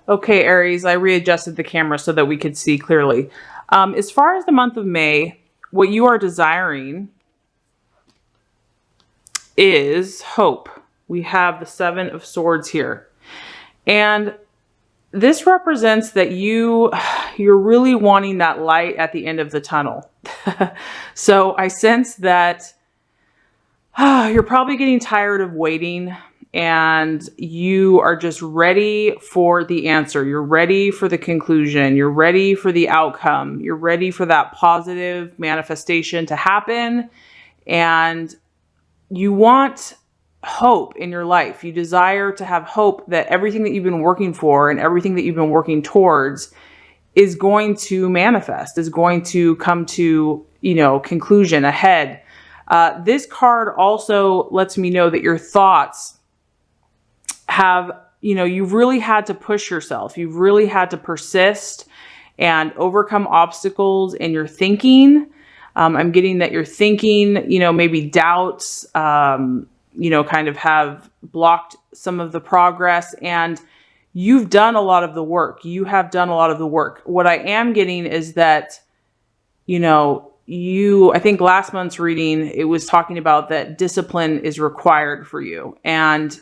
Okay, Aries, I readjusted the camera so that we could see clearly. As far as the month of May, what you are desiring is hope. We have the Seven of Swords here. And this represents that you're really wanting that light at the end of the tunnel. So I sense that you're probably getting tired of waiting and you are just ready for the answer. You're ready for the conclusion. You're ready for the outcome. You're ready for that positive manifestation to happen. And you want hope in your life. You desire to have hope that everything that you've been working for and everything that you've been working towards is going to manifest, is going to come to, conclusion ahead. This card also lets me know that your thoughts have, you've really had to push yourself. You've really had to persist and overcome obstacles in your thinking. I'm getting that your thinking, maybe doubts, kind of have blocked some of the progress, and you've done a lot of the work. You have done a lot of the work. What I am getting is that, I think last month's reading, it was talking about that discipline is required for you. And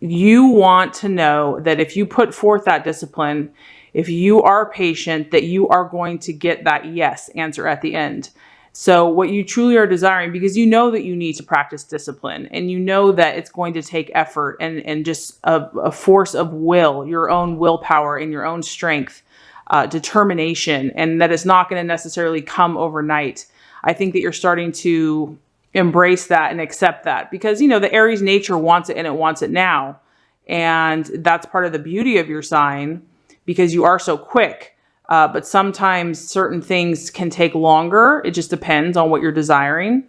you want to know that if you put forth that discipline, if you are patient, that you are going to get that yes answer at the end. So what you truly are desiring, because you know that you need to practice discipline and you know that it's going to take effort and just a force of will, your own willpower and your own strength, determination, and that it's not going to necessarily come overnight. I think that you're starting to embrace that and accept that because, the Aries nature wants it and it wants it now. And that's part of the beauty of your sign because you are so quick. But sometimes certain things can take longer. It just depends on what you're desiring.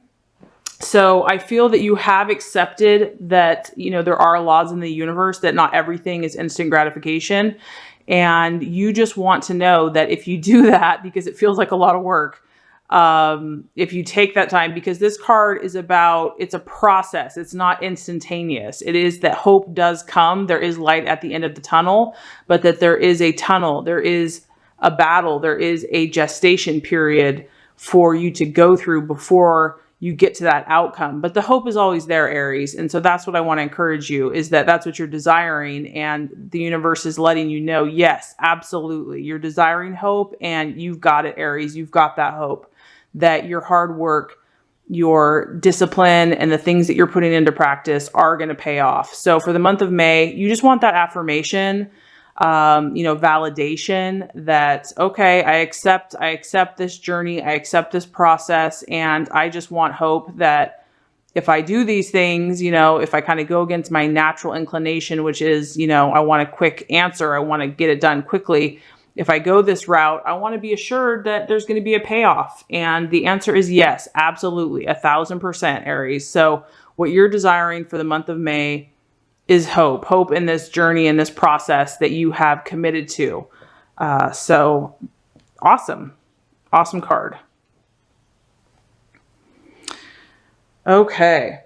So I feel that you have accepted that, there are laws in the universe, that not everything is instant gratification. And you just want to know that if you do that, because it feels like a lot of work, if you take that time, because this card is it's a process. It's not instantaneous. It is that hope does come. There is light at the end of the tunnel, but that there is a tunnel. There is a battle. There is a gestation period for you to go through before you get to that outcome. But the hope is always there, Aries. And so that's what I want to encourage you, is that that's what you're desiring. And the universe is letting you know, yes, absolutely. You're desiring hope and you've got it, Aries. You've got that hope. That your hard work, your discipline, and the things that you're putting into practice are going to pay off. So for the month of May, you just want that affirmation, validation that, okay, I accept this journey, I accept this process, and I just want hope that if I do these things, if I kind of go against my natural inclination, which is, I want a quick answer, I want to get it done quickly. If I go this route, I want to be assured that there's going to be a payoff. And the answer is yes, absolutely, 1000%, Aries. So what you're desiring for the month of May is hope in this journey, in this process that you have committed to. So awesome card. Okay.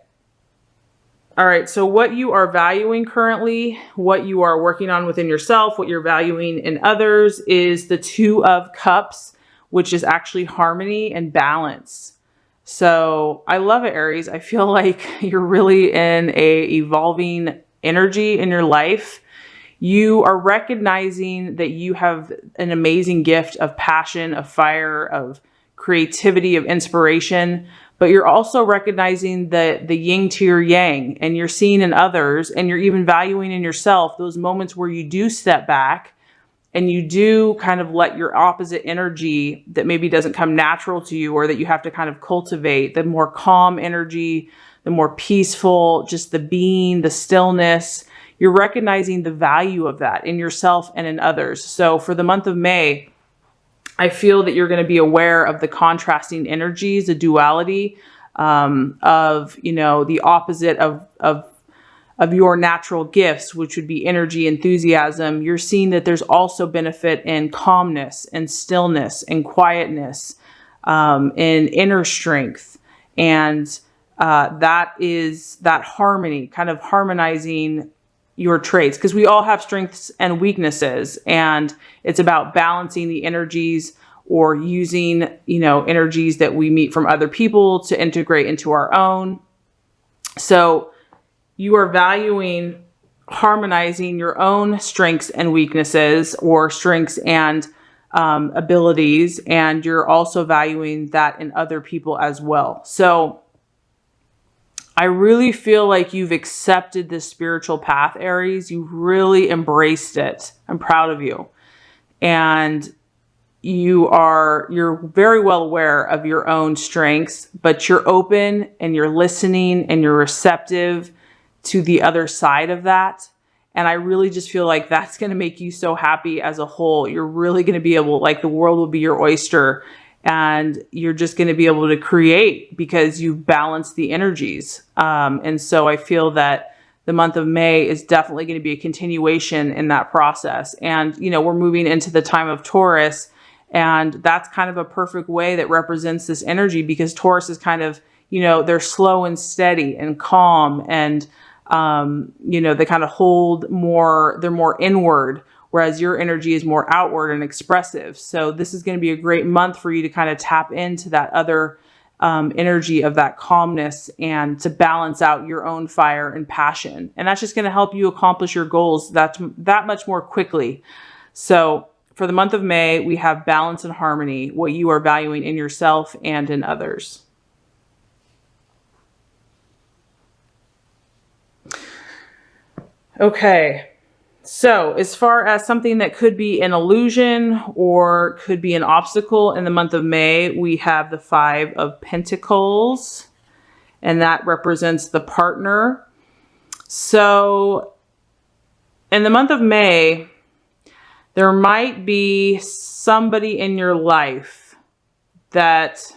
All right, so what you are valuing currently, what you are working on within yourself, what you're valuing in others is the Two of Cups, which is actually harmony and balance. So I love it, Aries. I feel like you're really in a evolving energy in your life. You are recognizing that you have an amazing gift of passion, of fire, of creativity, of inspiration. But you're also recognizing the yin to your yang, and you're seeing in others, and you're even valuing in yourself those moments where you do step back and you do kind of let your opposite energy that maybe doesn't come natural to you, or that you have to kind of cultivate, the more calm energy, the more peaceful, just the being, the stillness. You're recognizing the value of that in yourself and in others. So for the month of May, I feel that you're going to be aware of the contrasting energies, the duality of, the opposite of your natural gifts, which would be energy, enthusiasm. You're seeing that there's also benefit in calmness and stillness and quietness, in inner strength. And that is that harmony, kind of harmonizing your traits, because we all have strengths and weaknesses, and it's about balancing the energies or using, energies that we meet from other people to integrate into our own. So you are valuing harmonizing your own strengths and weaknesses, or strengths and abilities, and you're also valuing that in other people as well. So I really feel like you've accepted this spiritual path, Aries. You really embraced it. I'm proud of you. And you're very well aware of your own strengths, but you're open and you're listening and you're receptive to the other side of that. And I really just feel like that's going to make you so happy as a whole. You're really going to be able, like, the world will be your oyster, and you're just going to be able to create because you've balanced the energies. And so I feel that the month of May is definitely going to be a continuation in that process. And, we're moving into the time of Taurus, and that's kind of a perfect way that represents this energy, because Taurus is kind of, they're slow and steady and calm, and, they kind of hold more, they're more inward, whereas your energy is more outward and expressive. So this is going to be a great month for you to kind of tap into that other energy of that calmness, and to balance out your own fire and passion. And that's just going to help you accomplish your goals that much more quickly. So for the month of May, we have balance and harmony, what you are valuing in yourself and in others. Okay. So as far as something that could be an illusion or could be an obstacle in the month of May, we have the 5 of Pentacles, and that represents the partner. So in the month of May, there might be somebody in your life that,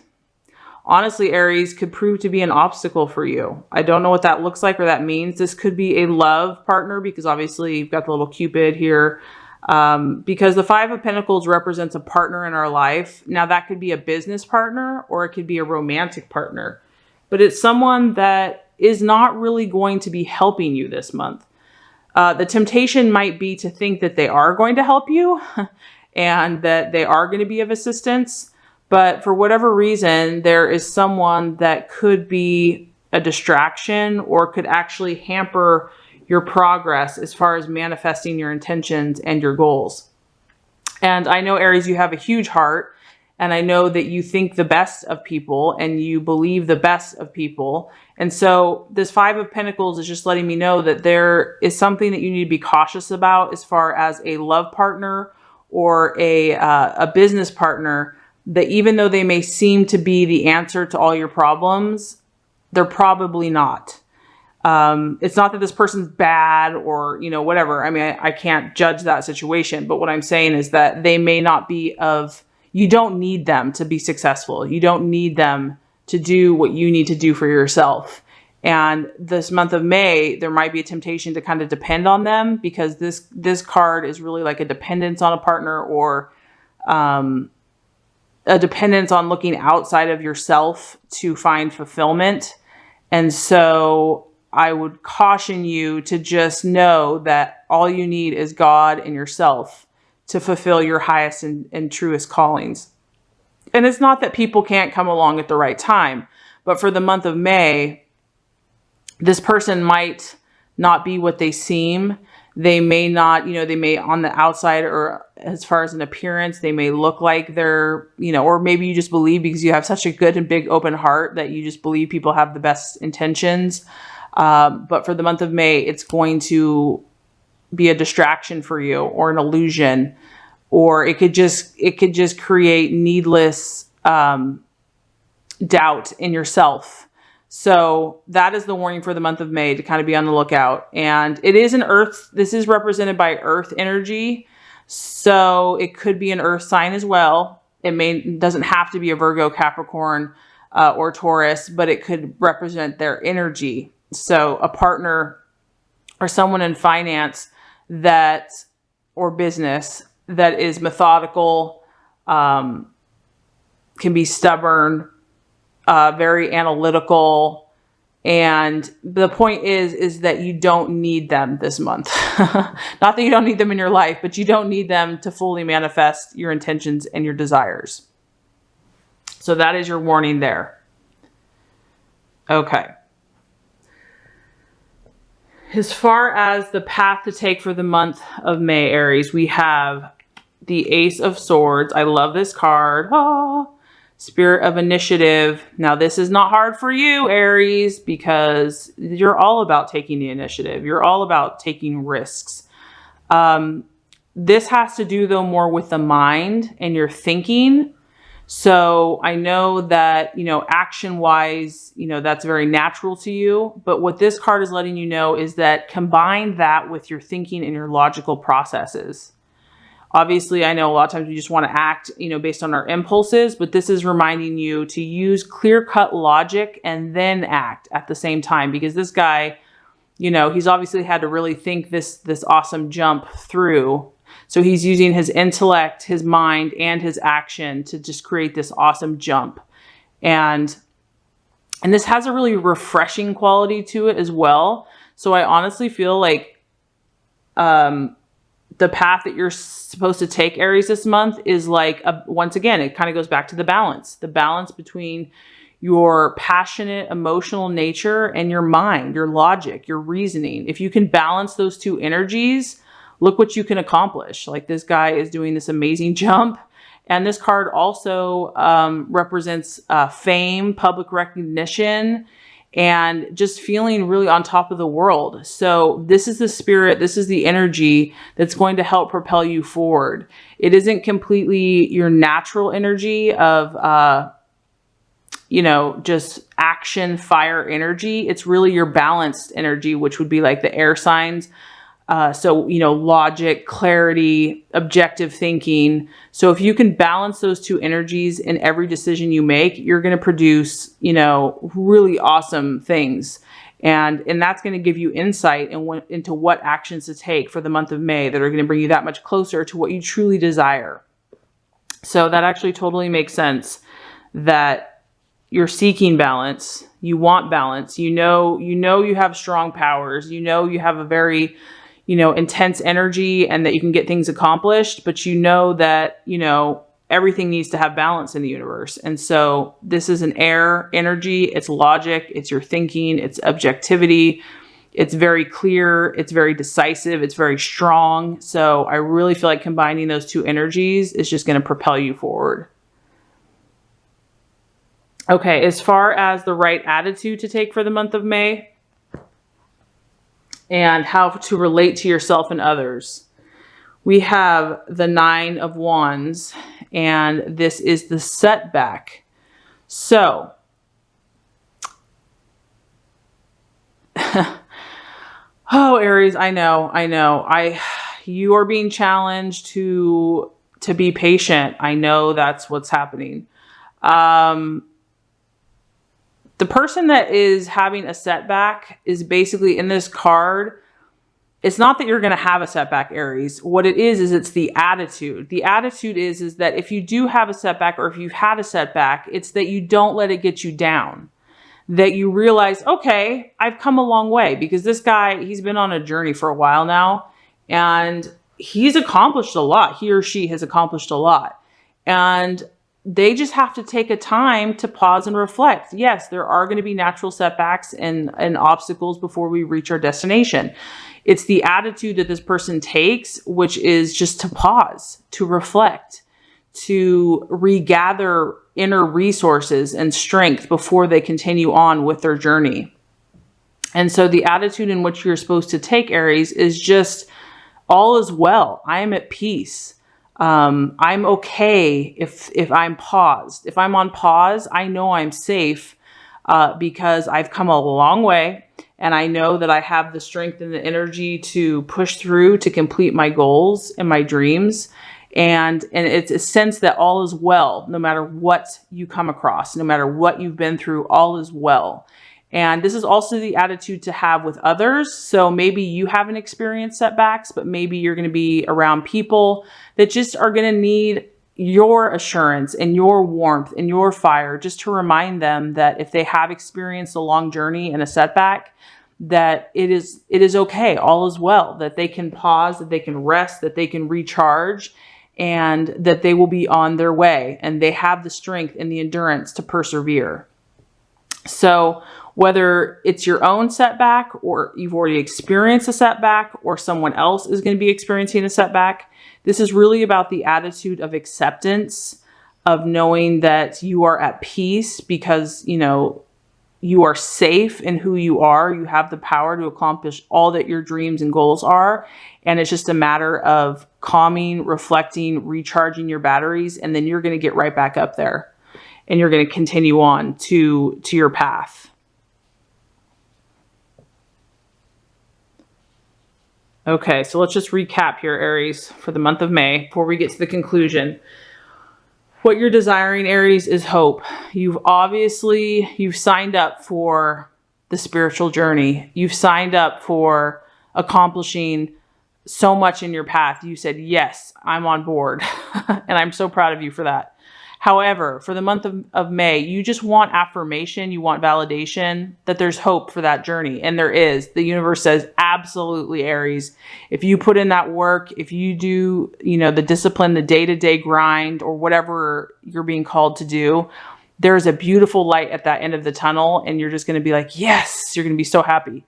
honestly, Aries, could prove to be an obstacle for you. I don't know what that looks like or that means. This could be a love partner, because obviously you've got the little Cupid here. Because the 5 of Pentacles represents a partner in our life. Now that could be a business partner, or it could be a romantic partner. But it's someone that is not really going to be helping you this month. The temptation might be to think that they are going to help you and that they are going to be of assistance. But for whatever reason, there is someone that could be a distraction or could actually hamper your progress as far as manifesting your intentions and your goals. And I know, Aries, you have a huge heart, and I know that you think the best of people and you believe the best of people. And so this 5 of Pentacles is just letting me know that there is something that you need to be cautious about as far as a love partner or a business partner, that even though they may seem to be the answer to all your problems, they're probably not. It's not that this person's bad or, whatever. I mean, I can't judge that situation, but what I'm saying is that they may not be you don't need them to be successful. You don't need them to do what you need to do for yourself. And this month of May, there might be a temptation to kind of depend on them, because this card is really like a dependence on a partner, or a dependence on looking outside of yourself to find fulfillment. And so I would caution you to just know that all you need is God and yourself to fulfill your highest and truest callings. And it's not that people can't come along at the right time, but for the month of May, this person might not be what they seem. They may not, they may on the outside, or as far as an appearance, they may look like they're, or maybe you just believe, because you have such a good and big open heart, that you just believe people have the best intentions. But for the month of May, it's going to be a distraction for you, or an illusion, or it could just create needless doubt in yourself. So that is the warning for the month of May, to kind of be on the lookout. And it is this is represented by earth energy. So it could be an earth sign as well. It doesn't have to be a Virgo, Capricorn, or Taurus, but it could represent their energy. So a partner or someone in finance or business that is methodical, can be stubborn, very analytical, And the point is that you don't need them this month. Not that you don't need them in your life, but you don't need them to fully manifest your intentions and your desires. So that is your warning there. Okay. As far as the path to take for the month of May, Aries, we have the Ace of Swords. I love this card. Ah. Spirit of initiative. Now, this is not hard for you, Aries, because you're all about taking the initiative. You're all about taking risks. This has to do, though, more with the mind and your thinking. So I know that, action-wise, that's very natural to you. But what this card is letting you know is that combine that with your thinking and your logical processes. Obviously, I know a lot of times we just want to act, based on our impulses, but this is reminding you to use clear-cut logic and then act at the same time, because this guy, he's obviously had to really think this awesome jump through. So he's using his intellect, his mind, and his action to just create this awesome jump. And this has a really refreshing quality to it as well. So I honestly feel like, the path that you're supposed to take, Aries, this month is like, once again, it kind of goes back to the balance between your passionate, emotional nature and your mind, your logic, your reasoning. If you can balance those two energies, look what you can accomplish. Like, this guy is doing this amazing jump. And this card also represents fame, public recognition, and just feeling really on top of the world. So this is the spirit, this is the energy that's going to help propel you forward. It isn't completely your natural energy of, just action, fire energy. It's really your balanced energy, which would be like the air signs. So, logic, clarity, objective thinking. So if you can balance those two energies in every decision you make, you're going to produce, really awesome things. And that's going to give you insight into what actions to take for the month of May that are going to bring you that much closer to what you truly desire. So that actually totally makes sense, that you're seeking balance. You want balance. You have strong powers. You have a very, intense energy, and that you can get things accomplished, but that, everything needs to have balance in the universe. And so this is an air energy. It's logic. It's your thinking. It's objectivity. It's very clear. It's very decisive. It's very strong. So I really feel like combining those two energies is just going to propel you forward. Okay. As far as the right attitude to take for the month of May, and how to relate to yourself and others, we have the 9 of Wands, and this is the setback. So, oh, Aries, I know. You are being challenged to be patient. I know that's what's happening. The person that is having a setback is basically, in this card, it's not that you're going to have a setback, Aries. What it is it's the attitude. The attitude is that if you do have a setback, or if you've had a setback, it's that you don't let it get you down. That you realize, okay, I've come a long way, because this guy, he's been on a journey for a while now, and he's accomplished a lot. He or she has accomplished a lot. And they just have to take a time to pause and reflect. Yes, there are going to be natural setbacks and obstacles before we reach our destination. It's the attitude that this person takes, which is just to pause, to reflect, to regather inner resources and strength before they continue on with their journey. And so the attitude in which you're supposed to take, Aries, is just, all is well. I am at peace. I'm okay if I'm paused. If I'm on pause, I know I'm safe because I've come a long way, and I know that I have the strength and the energy to push through, to complete my goals and my dreams. And it's a sense that all is well, no matter what you come across, no matter what you've been through, all is well. And this is also the attitude to have with others. So maybe you haven't experienced setbacks, but maybe you're going to be around people that just are going to need, your assurance and your warmth and your fire, just to remind them that if they have experienced a long journey and a setback, that it is okay, all is well, that they can pause, that they can rest, that they can recharge, and that they will be on their way, and they have the strength and the endurance to persevere. So whether it's your own setback, or you've already experienced a setback, or someone else is going to be experiencing a setback, this is really about the attitude of acceptance, of knowing that you are at peace because, you know, you are safe in who you are. You have the power to accomplish all that your dreams and goals are. And it's just a matter of calming, reflecting, recharging your batteries, and then you're going to get right back up there and you're going to continue on to your path. Okay, so let's just recap here, Aries, for the month of May before we get to the conclusion. What you're desiring, Aries, is hope. You've signed up for the spiritual journey. You've signed up for accomplishing so much in your path. You said, yes, I'm on board. And I'm so proud of you for that. However, for the month of May, you just want affirmation. You want validation that there's hope for that journey. And there is. The universe says, absolutely, Aries. If you put in that work, if you do, you know, the discipline, the day-to-day grind, or whatever you're being called to do, there's a beautiful light at that end of the tunnel. And you're just going to be like, yes, you're going to be so happy.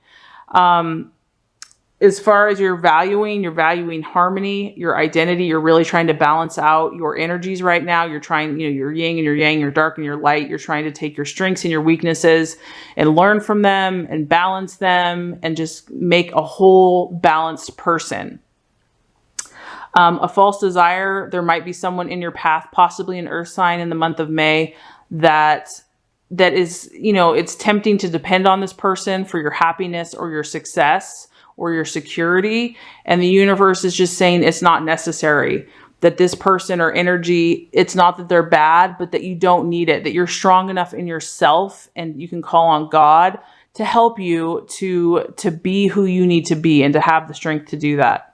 As far as you're valuing harmony, your identity, you're really trying to balance out your energies right now. You're trying, you know, your yin and your yang, your dark and your light. You're trying to take your strengths and your weaknesses and learn from them and balance them and just make a whole balanced person. A false desire, there might be someone in your path, possibly an earth sign in the month of May, that is, you know, it's tempting to depend on this person for your happiness or your success or your security. And the universe is just saying it's not necessary, that this person or energy, it's not that they're bad, but that you don't need it, that you're strong enough in yourself and you can call on God to help you to be who you need to be and to have the strength to do that.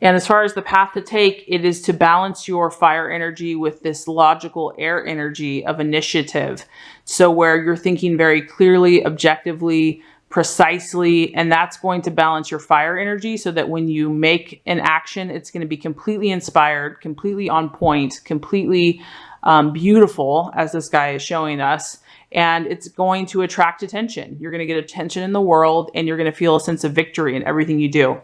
And as far as the path to take, it is to balance your fire energy with this logical air energy of initiative. So where you're thinking very clearly, objectively, precisely, and that's going to balance your fire energy so that when you make an action, it's going to be completely inspired, completely on point, completely beautiful, as this guy is showing us. And it's going to attract attention. You're going to get attention in the world, and you're going to feel a sense of victory in everything you do.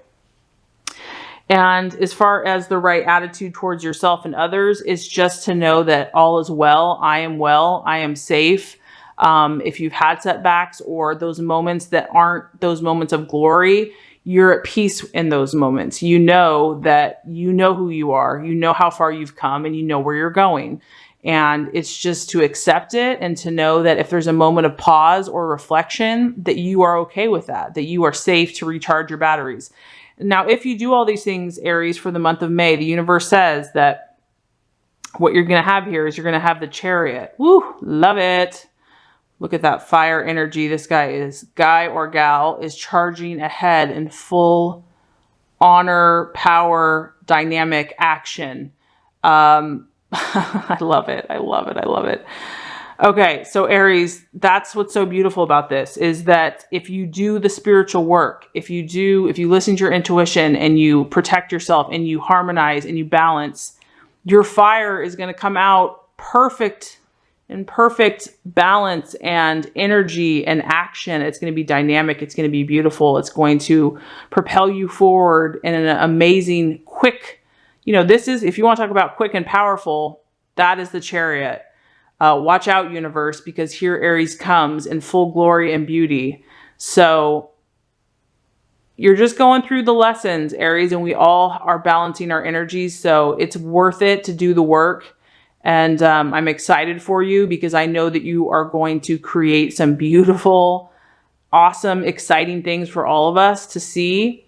And as far as the right attitude towards yourself and others, it's just to know that all is well, I am safe. If you've had setbacks or those moments that aren't those moments of glory, you're at peace in those moments. You know that you know who you are, you know how far you've come, and you know where you're going. And it's just to accept it and to know that if there's a moment of pause or reflection, that you are okay with that you are safe to recharge your batteries. Now, if you do all these things, Aries, for the month of May, the universe says that what you're going to have here is you're going to have the Chariot. Woo, love it. Look at that fire energy. This guy or gal is charging ahead in full honor, power, dynamic action. I love it. I love it. I love it. Okay. So Aries, that's what's so beautiful about this is that if you do the spiritual work, if you listen to your intuition and you protect yourself and you harmonize and you balance, your fire is going to come out perfect balance and energy and action. It's going to be dynamic. It's going to be beautiful. It's going to propel you forward in an amazing, quick, this is, if you want to talk about quick and powerful, that is the Chariot. Watch out, universe, because here Aries comes in full glory and beauty. So you're just going through the lessons, Aries, and we all are balancing our energies. So it's worth it to do the work. And I'm excited for you because I know that you are going to create some beautiful, awesome, exciting things for all of us to see.